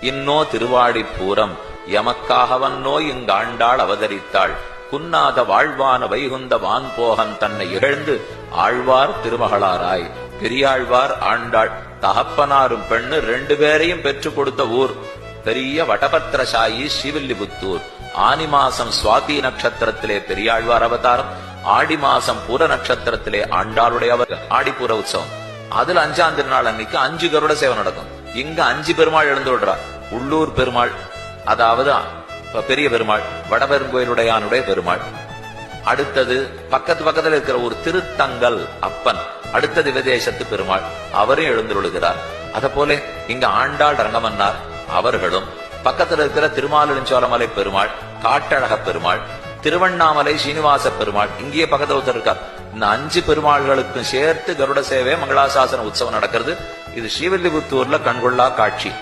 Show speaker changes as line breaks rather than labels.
இன்னோ திருவாடிப்பூரம் எமக்காகவன்னோ இங்காண்டாள் அவதரித்தாள். குன்னாத வாழ்வான வைகுந்த வான்போகன் தன்னை இகழ்ந்து ஆழ்வார் திருமகளாராய். பெரியாழ்வார் ஆண்டாள் தகப்பனாரும் பெண்ணு 2 பேரையும் பெற்றுக் கொடுத்த ஊர். பெரிய வடபத்திரசாயி ஸ்ரீவில்லிபுத்தூர். ஆனி மாசம் சுவாதி நட்சத்திரத்திலே பெரியாழ்வார் அவதாரம், ஆடி மாசம் பூர நட்சத்திரத்திலே ஆண்டாளுடைய ஆடிப்பூர உற்சவம். அதுல 5ஆம் திருநாள் அன்னைக்கு 5 கருட சேவை நடக்கும். இங்க 5 பெருமாள் எழுந்துள்ளார். உள்ளூர் பெருமாள், அதாவது பெரிய பெருமாள், வடபெருங்கோயிலுடையானுடைய பெருமாள். அடுத்தது பக்கத்துல இருக்கிற ஒரு திருத்தங்கல் அப்பன், அடுத்தது விதேசத்து பெருமாள், அவரும் எழுந்துள்ளுகிறார். அத போல இங்க ஆண்டாள் ரங்கமன்னார் அவர்களும், பக்கத்துல இருக்கிற திருமாலிருஞ்சோலமலை பெருமாள், காட்டழக பெருமாள், திருவண்ணாமலை சீனிவாச பெருமாள், இங்கேயே பக்கத்துல ஒருத்தர் இருக்கார். இந்த 5 பெருமாள்களுக்கும் சேர்த்து கருட சேவை மங்களாசாசன உற்சவம் நடக்கிறது. இது ஸ்ரீவில்லிபுத்தூர்ல கண்கொள்ளா காட்சி.